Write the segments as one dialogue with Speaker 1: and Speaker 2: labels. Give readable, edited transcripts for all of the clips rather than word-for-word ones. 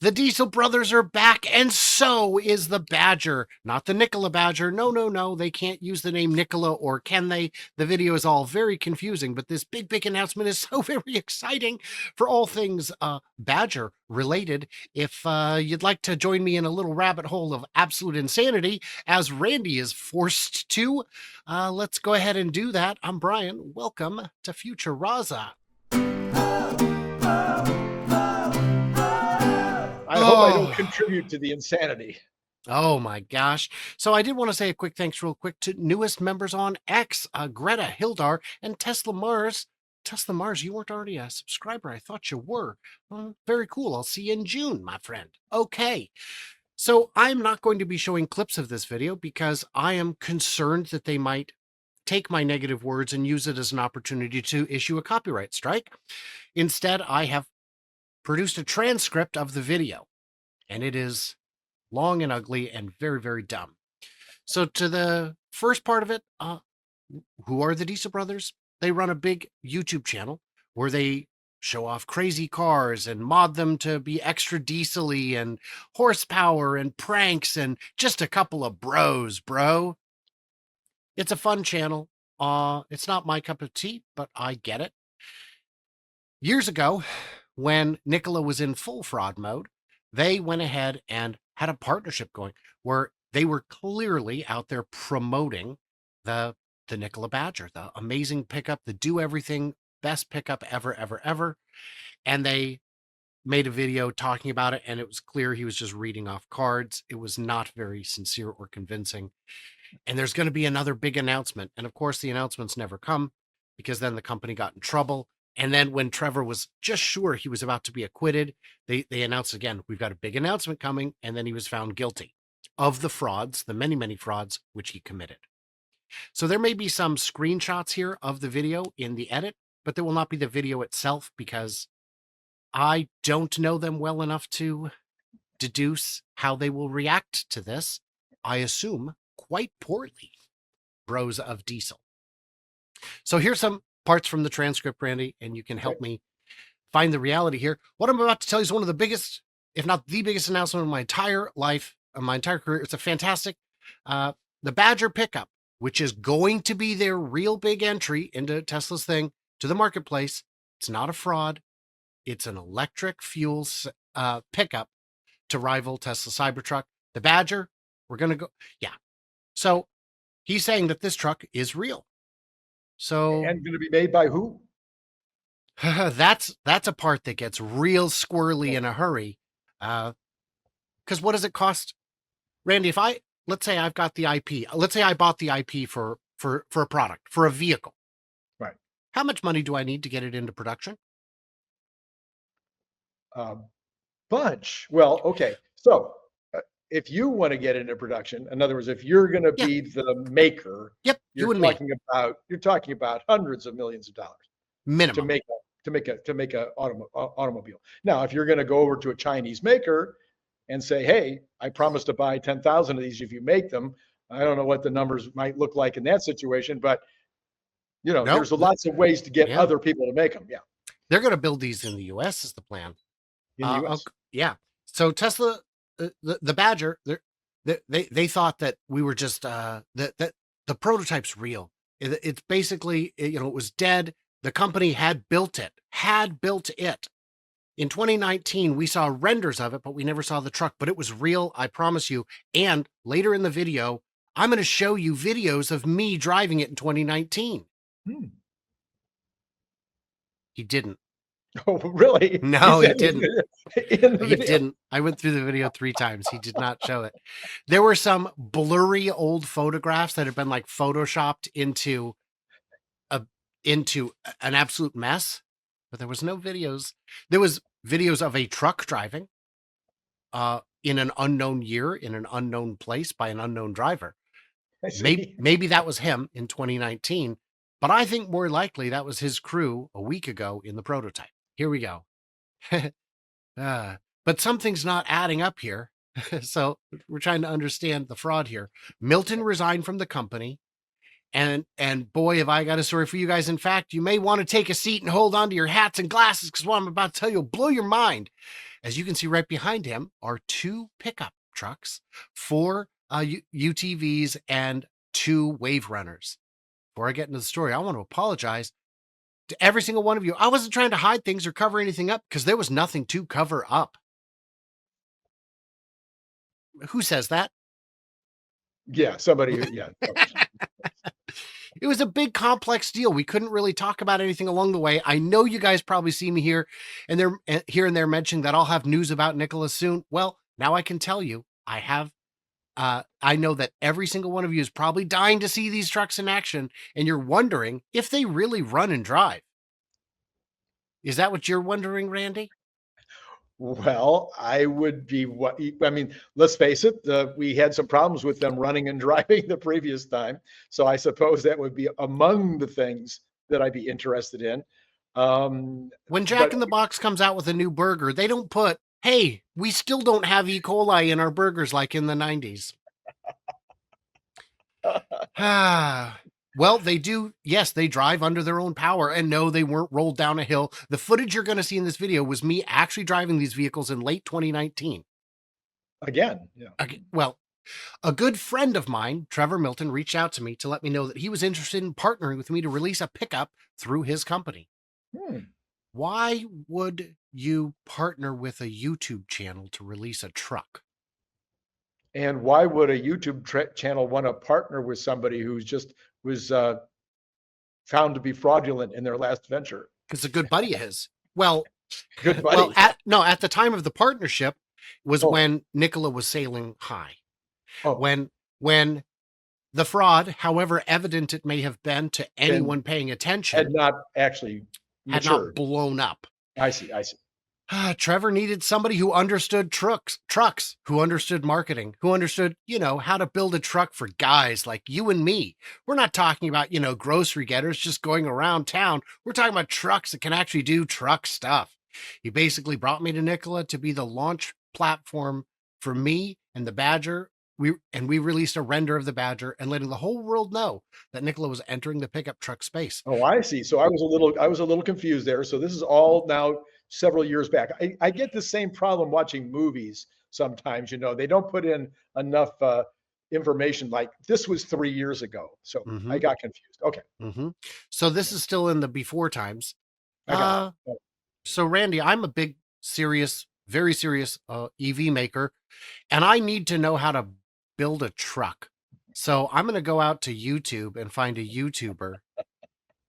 Speaker 1: The Diesel brothers are back, and so is the Badger. Not the Nikola Badger. No, no, no. They can't use the name Nikola, or can they? The video is all very confusing, but this big announcement is so very exciting for all things Badger related. If you'd like to join me in a little rabbit hole of absolute insanity, as Randy is forced to, let's go ahead and do that. I'm Brian. Welcome to Future Raza.
Speaker 2: I hope I don't contribute to the insanity.
Speaker 1: Oh my gosh. So I did want to say a quick thanks real quick to newest members on X, Greta Hildar and Tesla Mars. Tesla Mars, you weren't already a subscriber. I thought you were. Very cool. I'll see you in June, my friend. Okay. So I'm not going to be showing clips of this video because I am concerned that they might take my negative words and use it as an opportunity to issue a copyright strike. Instead, I have produced a transcript of the video, and it is long and ugly and very dumb. So to the first part of it, who are the Diesel brothers? They run a big YouTube channel where they show off crazy cars and mod them to be extra diesel-y and horsepower and pranks and just a couple of bros, bro. It's a fun channel. It's not my cup of tea, but I get it. Years ago, when Nikola was in full fraud mode, they went ahead and had a partnership going where they were clearly out there promoting the Nikola Badger, the amazing pickup, the do everything, best pickup ever. And they made a video talking about it, and it was clear he was just reading off cards. It was not very sincere or convincing. And there's going to be another big announcement. And of course, the announcements never come because then the company got in trouble. And then when Trevor was just sure he was about to be acquitted, they announced again, we've got a big announcement coming. And then he was found guilty of the frauds, the many frauds, which he committed. So there may be some screenshots here of the video in the edit, but there will not be the video itself because I don't know them well enough to deduce how they will react to this. I assume quite poorly, bros of Diesel. So here's some parts from the transcript, Randy, and you can help me find the reality here. What I'm about to tell you is one of the biggest, if not the biggest announcement of my entire life, of my entire career. It's a fantastic, the Badger pickup, which is going to be their real big entry into Tesla's thing to the marketplace. It's not a fraud. It's an electric fuel pickup to rival Tesla Cybertruck. The Badger, we're going to go, yeah. So he's saying that this truck is real. So
Speaker 2: and going to be made by who?
Speaker 1: that's a part that gets real squirrely in a hurry. Because what does it cost, Randy? If let's say I've got the IP, let's say I bought the IP for a product, for a vehicle,
Speaker 2: right?
Speaker 1: How much money do I need to get it into production?
Speaker 2: Bunch. Well, okay. So if you want to get into production, in other words, if you're going to be the maker,
Speaker 1: yep,
Speaker 2: you're talking about hundreds of millions of dollars
Speaker 1: minimum
Speaker 2: to make a automobile. Now, if you're going to go over to a Chinese maker and say, "Hey, I promise to buy 10,000 of these if you make them," I don't know what the numbers might look like in that situation, but there's lots of ways to get other people to make them. Yeah,
Speaker 1: they're going to build these in the U.S. is the plan.
Speaker 2: In the U.S.
Speaker 1: Yeah. So Tesla, the Badger, they thought that we were just that the prototype's real. It's basically, it was dead. The company had built it. In 2019, we saw renders of it, but we never saw the truck. But it was real, I promise you. And later in the video, I'm going to show you videos of me driving it in 2019. He didn't.
Speaker 2: Oh, really?
Speaker 1: No, he didn't. He didn't. I went through the video 3 times. He did not show it. There were some blurry old photographs that had been like photoshopped into an absolute mess, but there was no videos. There was videos of a truck driving in an unknown year, in an unknown place by an unknown driver. Maybe that was him in 2019, but I think more likely that was his crew a week ago in the prototype. Here we go. But something's not adding up here. So we're trying to understand the fraud here. Milton resigned from the company, And boy, have I got a story for you guys. In fact, you may want to take a seat and hold on to your hats and glasses, because what I'm about to tell you will blow your mind. As you can see right behind him are 2 pickup trucks, 4 UTVs, and 2 wave runners. Before I get into the story, I want to apologize to every single one of you. I wasn't trying to hide things or cover anything up, because there was nothing to cover up. Who says that?
Speaker 2: Yeah, somebody. Yeah.
Speaker 1: It was a big, complex deal. We couldn't really talk about anything along the way. I know you guys probably see me here and there mentioning that I'll have news about Nicholas soon. Well, now I can tell you, I have. I know that every single one of you is probably dying to see these trucks in action, and you're wondering if they really run and drive. Is that what you're wondering, Randy?
Speaker 2: Well, I would be what I mean, let's face it, we had some problems with them running and driving the previous time. So I suppose that would be among the things that I'd be interested in.
Speaker 1: When Jack
Speaker 2: But
Speaker 1: in the Box comes out with a new burger, they don't put, hey, we still don't have E. coli in our burgers like in the 90s. Well, they do. Yes, they drive under their own power. And no, they weren't rolled down a hill. The footage you're going to see in this video was me actually driving these vehicles in late 2019.
Speaker 2: again, yeah.
Speaker 1: Well, a good friend of mine, Trevor Milton, reached out to me to let me know that he was interested in partnering with me to release a pickup through his company.
Speaker 2: Hmm.
Speaker 1: Why would you partner with a YouTube channel to release a truck?
Speaker 2: And why would a YouTube channel want to partner with somebody who's just was found to be fraudulent in their last venture?
Speaker 1: Because a good buddy of his. Well,
Speaker 2: Good
Speaker 1: well,
Speaker 2: buddy.
Speaker 1: at the time of the partnership was
Speaker 2: Oh,
Speaker 1: when Nikola was sailing high.
Speaker 2: oh,
Speaker 1: When the fraud, however evident it may have been to
Speaker 2: and
Speaker 1: anyone paying
Speaker 2: had
Speaker 1: attention,
Speaker 2: not actually
Speaker 1: had not
Speaker 2: matured.
Speaker 1: blown up.
Speaker 2: I see. I see.
Speaker 1: Trevor needed somebody who understood trucks, who understood marketing, who understood, how to build a truck for guys like you and me. We're not talking about, grocery getters just going around town. We're talking about trucks that can actually do truck stuff. He basically brought me to Nikola to be the launch platform for me and the Badger. We released a render of the Badger and letting the whole world know that Nikola was entering the pickup truck space.
Speaker 2: Oh, I see. So I was a little confused there. So this is all now several years back. I get the same problem watching movies sometimes, they don't put in enough information like this was 3 years ago. So I
Speaker 1: Mm-hmm.
Speaker 2: got confused. Okay.
Speaker 1: Mm-hmm. So this is still in the before times.
Speaker 2: I got
Speaker 1: Uh,
Speaker 2: it.
Speaker 1: So, Randy, I'm a big, serious, very serious EV maker, and I need to know how to build a truck. So, I'm going to go out to YouTube and find a YouTuber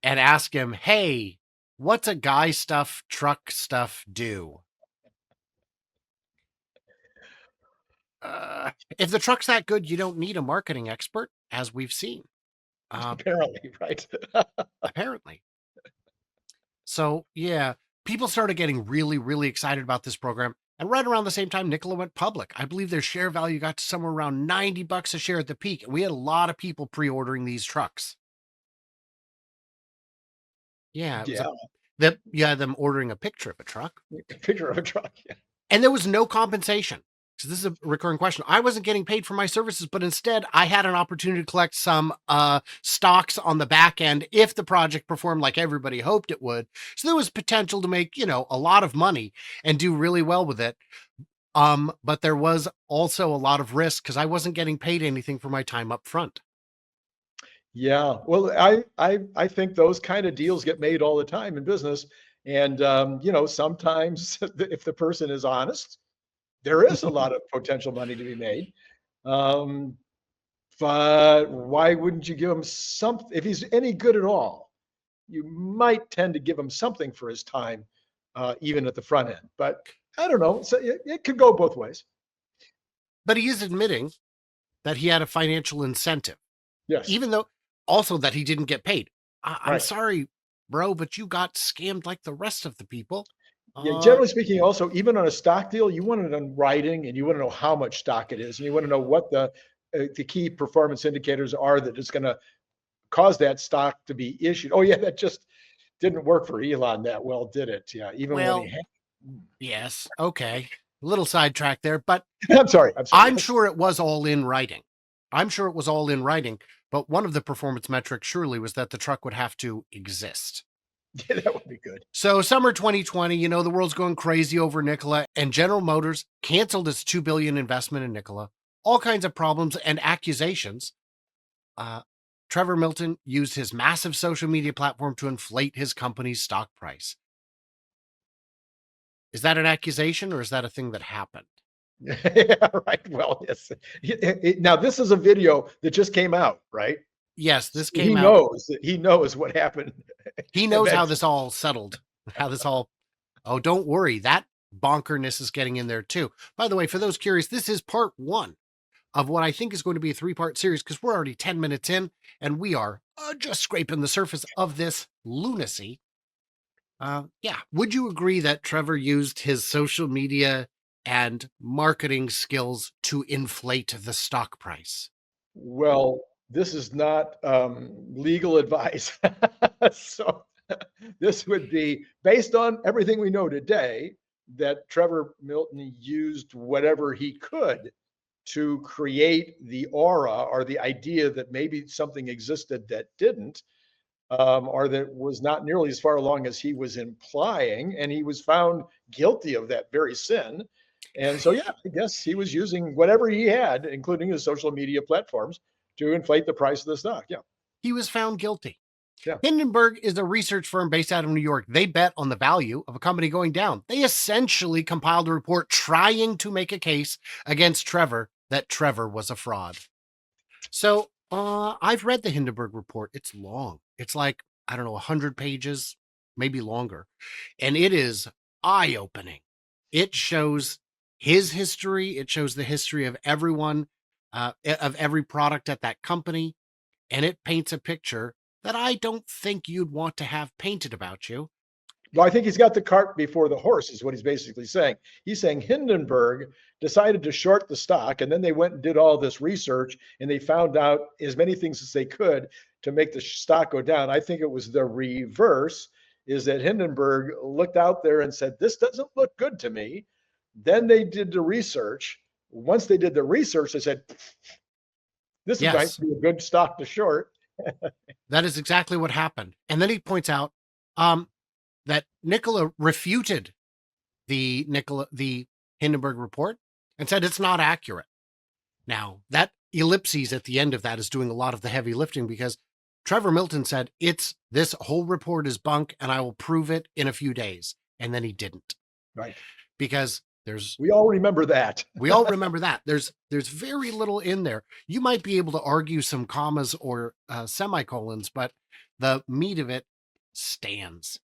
Speaker 1: and ask him, hey, what's a guy stuff, truck stuff do? If the truck's that good, you don't need a marketing expert, as we've seen,
Speaker 2: Apparently, right.
Speaker 1: apparently. So, yeah, people started getting really, really excited about this program. And right around the same time, Nikola went public. I believe their share value got to somewhere around $90 a share at the peak. And we had a lot of people pre-ordering these trucks. Yeah, it was
Speaker 2: Yeah.
Speaker 1: you had them ordering a picture of a truck.
Speaker 2: Picture of a truck. Yeah.
Speaker 1: And there was no compensation. So this is a recurring question. I wasn't getting paid for my services, but instead I had an opportunity to collect some stocks on the back end if the project performed like everybody hoped it would. So there was potential to make, a lot of money and do really well with it. But there was also a lot of risk because I wasn't getting paid anything for my time up front.
Speaker 2: Yeah. Well, I think those kind of deals get made all the time in business. And sometimes if the person is honest, there is a lot of potential money to be made. Um, but why wouldn't you give him something? If he's any good at all, you might tend to give him something for his time, even at the front end. But I don't know. So it could go both ways.
Speaker 1: But he is admitting that he had a financial incentive,
Speaker 2: Yes.
Speaker 1: even though also that he didn't get paid. I'm
Speaker 2: Right.
Speaker 1: sorry, bro, but you got scammed like the rest of the people.
Speaker 2: Yeah.
Speaker 1: Uh,
Speaker 2: Generally speaking, also, even on a stock deal, you want it in writing and you want to know how much stock it is. And you want to know what the key performance indicators are that is going to cause that stock to be issued. Oh, yeah. That just didn't work for Elon that well, did it? Yeah. Even when he
Speaker 1: well,
Speaker 2: had.
Speaker 1: yes, okay. A little sidetrack there, but
Speaker 2: I'm sorry. I'm sorry.
Speaker 1: I'm sure it was all in writing. I'm sure it was all in writing. but one of the performance metrics surely was that the truck would have to exist.
Speaker 2: Yeah, that would be good.
Speaker 1: So summer 2020, the world's going crazy over Nikola, and General Motors canceled its $2 billion investment in Nikola. All kinds of problems and accusations. Trevor Milton used his massive social media platform to inflate his company's stock price. Is that an accusation or is that a thing that happened?
Speaker 2: Yeah, right. Well, yes. Now, this is a video that just came out, right?
Speaker 1: Yes, this
Speaker 2: So
Speaker 1: came out.
Speaker 2: he knows what happened.
Speaker 1: He
Speaker 2: And
Speaker 1: knows how this all settled, how this all, oh, don't worry. That bonkerness is getting in there too. By the way, for those curious, this is part one of what I think is going to be a 3-part series because we're already 10 minutes in and we are just scraping the surface of this lunacy. Yeah. Would you agree that Trevor used his social media and marketing skills to inflate the stock price?
Speaker 2: Well, this is not legal advice. So this would be based on everything we know today that Trevor Milton used whatever he could to create the aura or the idea that maybe something existed that didn't, or that was not nearly as far along as he was implying. And he was found guilty of that very sin. And so, yeah, I guess he was using whatever he had, including his social media platforms, to inflate the price of the stock. Yeah.
Speaker 1: He was found guilty.
Speaker 2: Yeah.
Speaker 1: Hindenburg is a research firm based out of New York. They bet on the value of a company going down. They essentially compiled a report trying to make a case against Trevor that Trevor was a fraud. So I've read the Hindenburg report. It's long. It's like, I don't know, 100 pages, maybe longer. And it is eye-opening. It shows his history. It shows the history of everyone, of every product at that company. And it paints a picture that I don't think you'd want to have painted about you.
Speaker 2: Well, I think he's got the cart before the horse, is what he's basically saying. He's saying Hindenburg decided to short the stock, and then they went and did all this research, and they found out as many things as they could to make the stock go down. I think it was the reverse, is that Hindenburg looked out there and said, this doesn't look good to me. Then they did the research. Once they did the research, they said, this might
Speaker 1: Yes,
Speaker 2: be a good stock to short.
Speaker 1: that is exactly what happened. And then he points out that Nikola refuted the Hindenburg report and said it's not accurate. Now, that ellipses at the end of that is doing a lot of the heavy lifting because Trevor Milton said this whole report is bunk and I will prove it in a few days. And then he didn't.
Speaker 2: Right.
Speaker 1: Because
Speaker 2: we all remember that.
Speaker 1: We all remember that. There's very little in there. You might be able to argue some commas or semicolons, but the meat of it stands.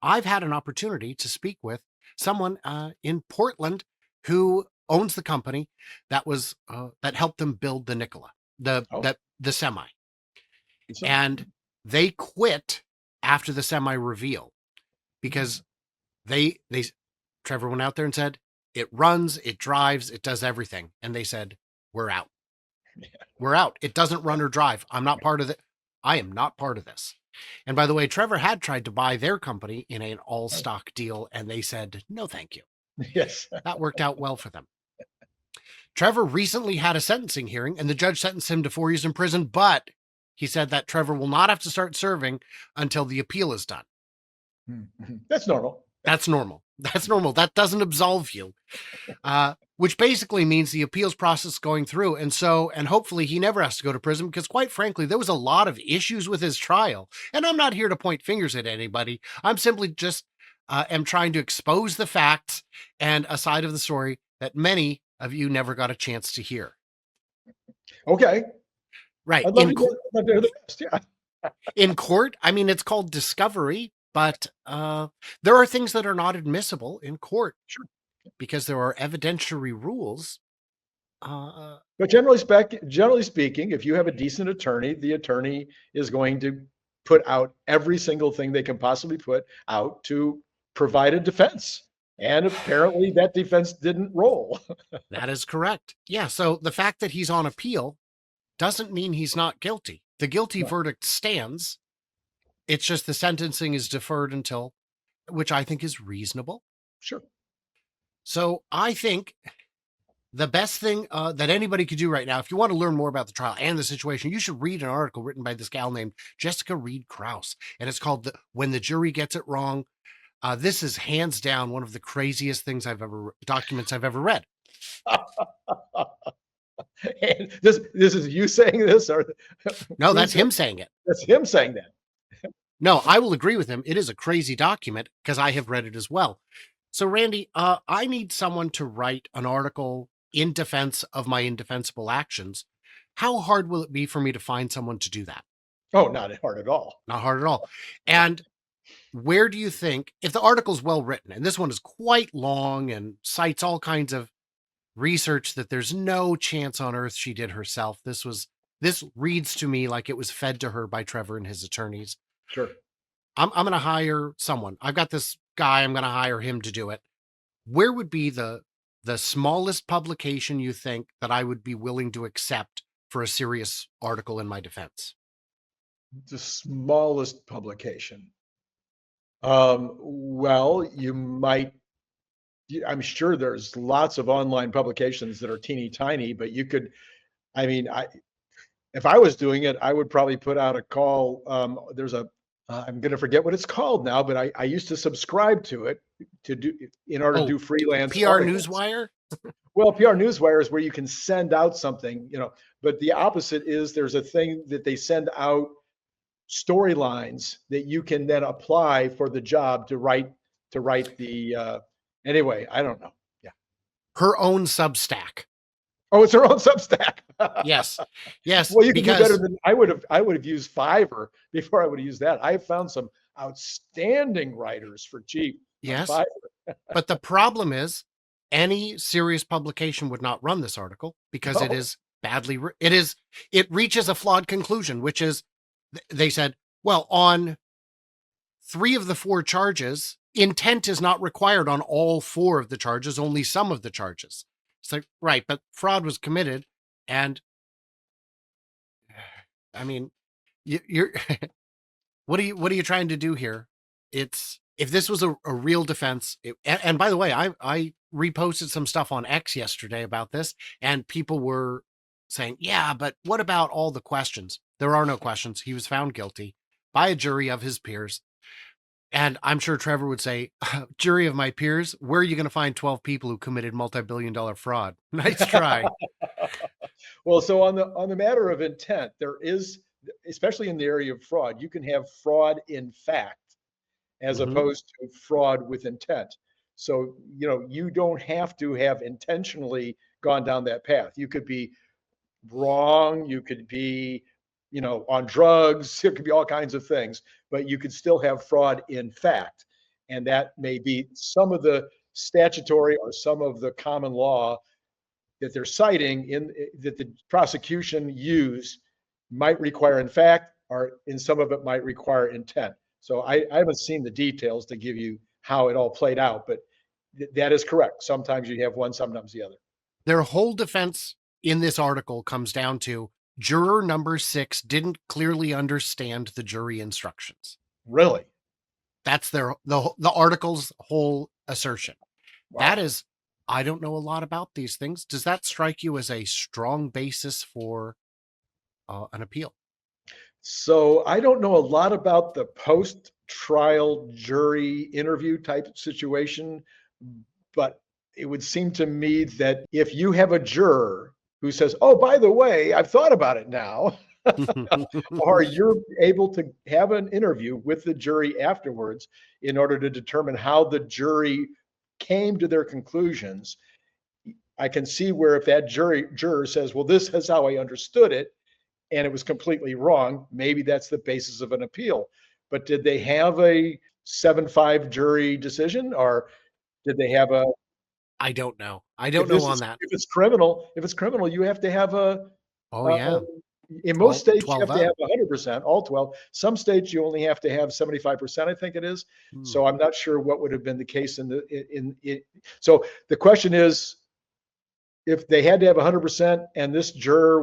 Speaker 1: I've had an opportunity to speak with someone in Portland who owns the company that was that helped them build the Nikola, the semi, and they quit after the semi reveal because Trevor went out there and said it runs, it drives, it does everything, and they said we're out. Yeah. We're out. It doesn't run or drive. I'm not part of it. I am not part of this. And by the way, Trevor had tried to buy their company in an all stock deal, and they said, no, thank you.
Speaker 2: Yes.
Speaker 1: That worked out well for them. Trevor recently had a sentencing hearing, and the judge sentenced him to 4 years in prison, but he said that Trevor will not have to start serving until the appeal is done.
Speaker 2: That's normal.
Speaker 1: That's normal. That's normal. That doesn't absolve you, which basically means the appeals process going through. And hopefully he never has to go to prison because quite frankly, there was a lot of issues with his trial. And I'm not here to point fingers at anybody. I'm simply just am trying to expose the facts and a side of the story that many of you never got a chance to hear.
Speaker 2: Okay.
Speaker 1: Right.
Speaker 2: I'd love to hear the rest. Yeah.
Speaker 1: In court, I mean, it's called discovery. But there are things that are not admissible in court,
Speaker 2: sure,
Speaker 1: because there are evidentiary rules.
Speaker 2: But generally speaking, if you have a decent attorney, the attorney is going to put out every single thing they can possibly put out to provide a defense. And apparently that defense didn't roll.
Speaker 1: That is correct. Yeah. So the fact that he's on appeal doesn't mean he's not guilty. The guilty verdict stands. It's just the sentencing is deferred until, which I think is reasonable.
Speaker 2: Sure.
Speaker 1: So I think The best thing that anybody could do right now, if you want to learn more about the trial and the situation, you should read an article written by this gal named Jessica Reed Krause. And it's called When the Jury Gets It Wrong. This is hands down one of the craziest documents I've ever read.
Speaker 2: And this is you saying this, or
Speaker 1: No, that's
Speaker 2: who's
Speaker 1: him saying it.
Speaker 2: that's him saying that?
Speaker 1: No, I will agree with him. It is a crazy document because I have read it as well. So, Randy, I need someone to write an article in defense of my indefensible actions. How hard will it be for me to find someone to do that?
Speaker 2: Oh, not hard at all.
Speaker 1: Not hard at all. And where do you think, if the article's well written, and this one is quite long and cites all kinds of research that there's no chance on earth she did herself. This reads to me like it was fed to her by Trevor and his attorneys.
Speaker 2: Sure.
Speaker 1: I'm going to hire someone. I've got this guy. I'm going to hire him to do it. Where would be the smallest publication you think that I would be willing to accept for a serious article in my defense?
Speaker 2: The smallest publication. Well, you might. I'm sure there's lots of online publications that are teeny tiny, but you could. I mean, if I was doing it, I would probably put out a call. There's a. I'm going to forget what it's called now, but I used to subscribe to it to do in order to do freelance
Speaker 1: PR
Speaker 2: articles.
Speaker 1: Newswire.
Speaker 2: Well, PR Newswire is where you can send out something, but the opposite is there's a thing that they send out storylines that you can then apply for the job to write the anyway, I don't know. Yeah.
Speaker 1: Her own Substack.
Speaker 2: Oh, it's her own Substack.
Speaker 1: Yes. Yes.
Speaker 2: Well, you can do better than I would have used Fiverr before I would have used that. I found some outstanding writers for cheap.
Speaker 1: Yes. But the problem is any serious publication would not run this article because it is badly it reaches a flawed conclusion, which is they said, well, on 3 of the 4 charges, intent is not required on all 4 of the charges, only some of the charges. It's like, right, but fraud was committed. And I mean, you're what are you trying to do here? It's, if this was a real defense, and by the way, I reposted some stuff on X yesterday about this, and people were saying, yeah, but what about all the questions? There are no questions. He was found guilty by a jury of his peers. And I'm sure Trevor would say, jury of my peers, where are you going to find 12 people who committed multi-billion-dollar fraud? Nice try.
Speaker 2: Well, so on the matter of intent, there is, especially in the area of fraud, you can have fraud in fact as opposed to fraud with intent. So, you don't have to have intentionally gone down that path. You could be wrong, you could be, on drugs, it could be all kinds of things, but you could still have fraud in fact. And that may be some of the statutory or some of the common law that they're citing that the prosecution used might require in fact, or in some of it might require intent. So I haven't seen the details to give you how it all played out, but that is correct. Sometimes you have one, sometimes the other.
Speaker 1: Their whole defense in this article comes down to juror number 6 didn't clearly understand the jury instructions.
Speaker 2: Really?
Speaker 1: That's the article's whole assertion. Wow. That is, I don't know a lot about these things. Does that strike you as a strong basis for an appeal?
Speaker 2: So I don't know a lot about the post-trial jury interview type situation, but it would seem to me that if you have a juror who says, oh, by the way, I've thought about it now, or you're able to have an interview with the jury afterwards in order to determine how the jury came to their conclusions, I can see where if that juror says, well, this is how I understood it, and it was completely wrong, maybe that's the basis of an appeal. But did they have a 7-5 jury decision, or did they have a?
Speaker 1: I don't know. I don't know on that.
Speaker 2: If it's criminal, you have to have a.
Speaker 1: Yeah.
Speaker 2: In most states, you have to have 100%, all 12. Some states, you only have to have 75%, I think it is. So I'm not sure what would have been the case So the question is, if they had to have 100% and this juror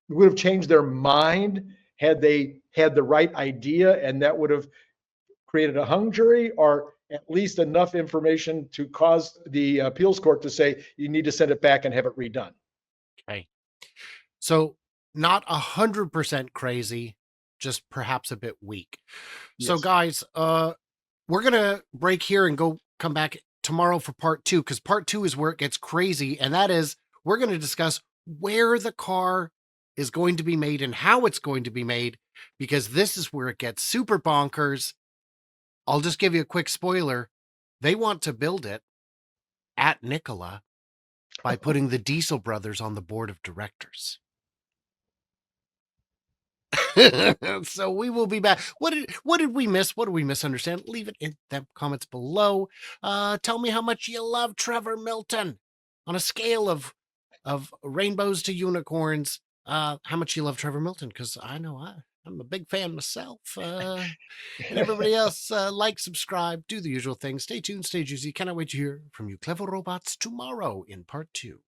Speaker 2: would have changed their mind had they had the right idea and that would have created a hung jury, or at least enough information to cause the appeals court to say you need to send it back and have it redone.
Speaker 1: Okay. So not 100% crazy, just perhaps a bit weak. So
Speaker 2: Yes.
Speaker 1: guys, we're going to break here and come back tomorrow for part 2, because part 2 is where it gets crazy. And that is, we're going to discuss where the car is going to be made and how it's going to be made, because this is where it gets super bonkers. I'll just give you a quick spoiler. They want to build it at Nikola by putting the Diesel brothers on the board of directors. So we will be back. What did we miss? What did we misunderstand? Leave it in the comments below. Tell me how much you love Trevor Milton on a scale of rainbows to unicorns. How much you love Trevor Milton? Because I know I'm a big fan myself. And everybody else, like, subscribe, do the usual thing. Stay tuned, stay juicy. Cannot wait to hear from you clever robots tomorrow in part 2.